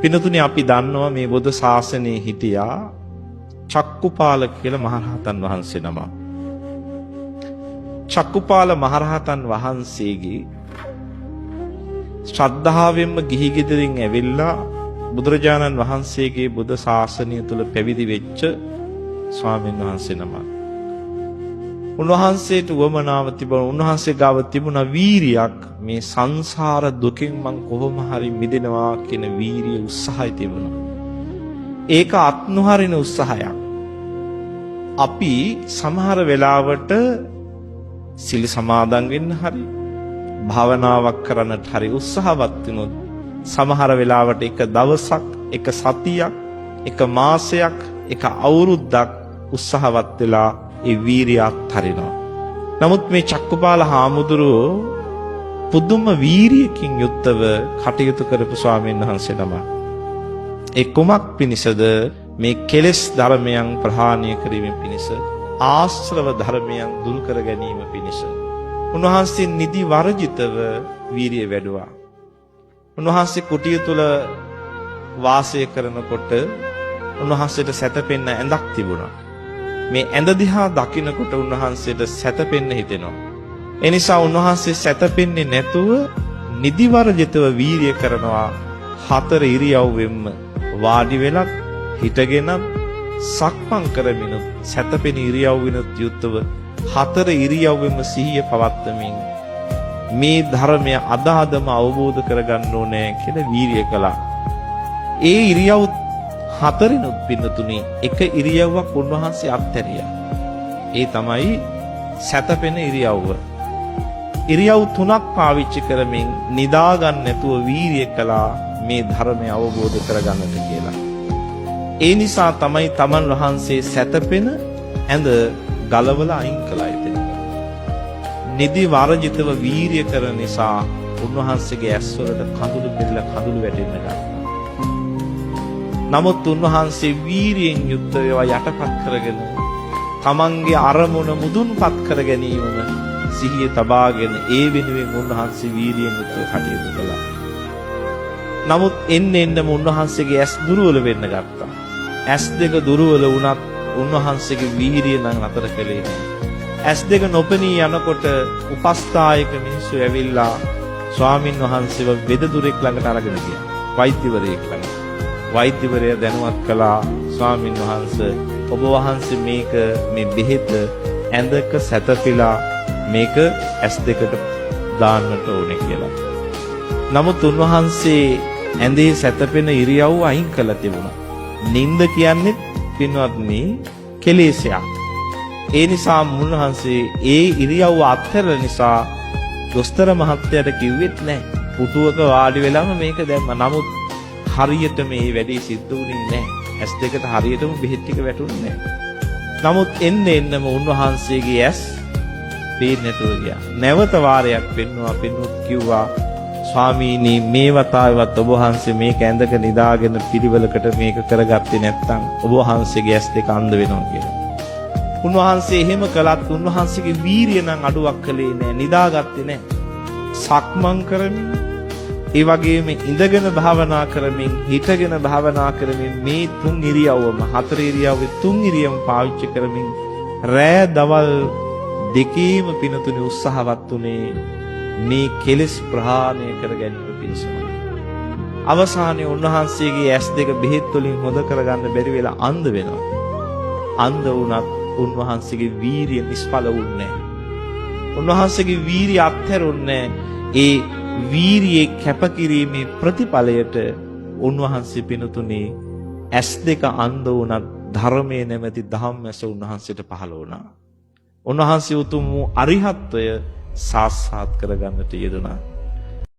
පිනතුනේ අපි දන්නවා මේ බුද්ධ ශාසනයේ හිටියා චක්කුපාල කියලා මහරහතන් වහන්සේ නම. චක්කුපාල මහරහතන් වහන්සේගේ ශ්‍රද්ධාවෙන්ම ගිහි ගෙදරින් ඇවිල්ලා බුදුරජාණන් වහන්සේගේ බුද්ධ ශාසනය තුල පැවිදි වෙච්ච ස්වාමීන් වහන්සේ නම. උන්වහන්සේට වමනාව තිබුණා. උන්වහන්සේ ගාව තිබුණා වීරියක්. මේ සංසාර දුකෙන් මං කොහොම හරි මිදෙනවා කියන වීරිය උත්සාහය තිබුණා. ඒක අත්නොහරින උත්සාහයක්. අපි සමහර වෙලාවට සිල් සමාදන් වෙන්න හරි භාවනාවක් කරන්නට හරි උත්සාහවත් වෙනොත් සමහර වෙලාවට එක දවසක්, එක සතියක්, එක මාසයක්, එක අවුරුද්දක් උත්සාහවත් වෙලා ඒ වීරිය අත්හරිනවා. නමුත් මේ චක්කුපාල හාමුදුරුවෝ පුදුම වීරියකින් යුක්තව කටයුතු කරපු ස්වාමීන් වහන්සේ නම. ඒ කුමක් පිණිසද? මේ කෙලෙස් ධර්මයන් ප්‍රහාණය කිරීම පිණිස, ආශ්‍රව ධර්මයන් දුරු කර ගැනීම පිණිස. උන්වහන්සේ නිදි වර්ජිතව වීරිය වැඩුවා. උන්වහන්සේ කුටිය තුල වාසය කරනකොට උන්වහන්සේට සැතපෙන්න ඇඳක් තිබුණා. මේ ඇඳ දිහා දකින්නකොට උන්වහන්සේට සැතපෙන්න හිතෙනවා. ඒ නිසා උන්වහන්සේ සැතපෙන්නේ නැතුව නිදි වර්ජිතව වීරිය කරනවා. 4 ඉරියව්වෙන්ම වාඩි වෙලත්, හිටගෙනත්, සක්මන් කරමිනුත්, සැතපෙන ඉරියව්විනුත් යුක්තව 4 ඉරියව්වෙම සිහිය පවත්වමින් මේ ධර්මය අදාදම අවබෝධ කරගන්න ඕනේ කියලා වීරිය කළා. ඒ ඉරියව් 4ිනුත් පින්නතුනි එක ඉරියව්වක් උන්වහන්සේ අත්හැරියා. ඒ තමයි සැතපෙන ඉරියව්ව. ඉරියව් 3ක් පාවිච්චි කරමින් නිදා ගන්න නැතුව වීරිය කළා මේ ධර්මය අවබෝධ කරගන්නට කියලා. ඒ නිසා තමයි තමන් වහන්සේ සැතපෙන ඇඳ ගලවලා අයින් කළා එතන. නිදි වර්ජිතව වීරිය කරන නිසා උන්වහන්සේගේ ඇස්වලට කඳුළු පෙරලා කඳුළු වැටෙන්න ගත්තා. නමුත් උන්වහන්සේ වීරියෙන් යුක්ත ඒවා යටපත් කරගෙන තමන්ගේ අරමුණ මුදුන්පත් කර ගැනීමම සිහිය තබාගෙන ඒ වෙනුවෙන් උන්වහන්සේ වීරියෙන් යුක්තව කටයුතු කළා. නමුත් එන්නෙම උන්වහන්සේගේ ඇස් දුර්වල වෙන්න ගත්තා. ඇස් දෙක දුර්වල වුණත් උන්වහන්සේගේ වීරිය නම් අතර කළේ නැහැ. ඇස් දෙක නොපෙනී යනකොට උපස්ථායක මිනිස්සු ඇවිල්ලා ස්වාමින් වහන්සේව වෙදදුරෙක් ළඟට අරගෙන ගියා. වෛද්‍යවරයෙක් ළඟට. වෛද්‍යවරයා දැනුවත් කළා ස්වාමින් වහන්සේ ඔබ වහන්සේ මේ බෙහෙත ඇඳක සැතපීලා මේක ඇස් දෙකට දාන්නට ඕනේ කියලා. නමුත් උන්වහන්සේ ඇඳේ සැතපෙන ඉරියව්ව අයින් කළා තිබුණා. නිින්ද කියන්නේ පින්වත්නි කෙලෙසයක්. ඒ නිසා මුන්වහන්සේ ඒ ඉරියව්ව අත්හැර නිසා දොස්තර මහත්තයාට කිව්වෙත් නැහැ. පුටුවක වාඩි වෙලාම මේක දැම්ම. නමුත් හරියට මේ වැඩේ සිද්ධ වුණේ නැහැ. ඇස් දෙකට හරියටම බෙහෙත් ටික වැටුනේ නැහැ. නමුත් එන්නම උන්වහන්සේගේ ඇස් පේන්නේ නැතුව ගියා. නැවත වාරයක් පෙන්නුත් කිව්වා ස්වාමීනි මේ වතාවේවත් ඔබ වහන්සේ මේක ඇඳක නිදාගෙන පිළිවෙලකට මේක කරගත්තේ නැත්නම් ඔබ වහන්සේගේ ඇස් දෙක අන්ධ වෙනවා කියලා. උන්වහන්සේ එහෙම කළත් උන්වහන්සේගේ වීරිය නම් අඩුවක් කළේ නැහැ. නිදාගත්තේ නැහැ. සක්මන් කරමින් ඒ වගේම ඉඳගෙන භාවනා කරමින් හිටගෙන භාවනා කරමින් මේ 3 ඉරියව්වම 4 ඉරියව්වේ 3 ඉරියව්ම පාවිච්චි කරමින් රෑ දවල් දෙකේම පිනතුනේ උත්සාහවත් උනේ මේ කෙලෙස් ප්‍රහාණය කර ගැනීම පිණිසම. අවසානයේ උන්වහන්සේගේ ඇස් දෙක බෙහෙත් වලින් හොද කරගන්න බැරි වෙලා අන්ධ වෙනවා. අන්ධ වුණත් උන්වහන්සේගේ වීරිය නිෂ්ඵල වුණේ නැහැ. උන්වහන්සේගේ වීරිය අත්හැරුන්නේ ඒ වීරියේ කැපකිරීමේ ප්‍රතිඵලයට උන්වහන්සේ පිනතුනේ ඇස් දෙක අන්ධ වුණත් ධර්මයේ නැමැති ධම්මැස උන්වහන්සේට පහළ වුණා. උන්වහන්සේ උතුම් වූ අරිහත්වය සාක්ෂාත් කරගන්නට යෙදුණා.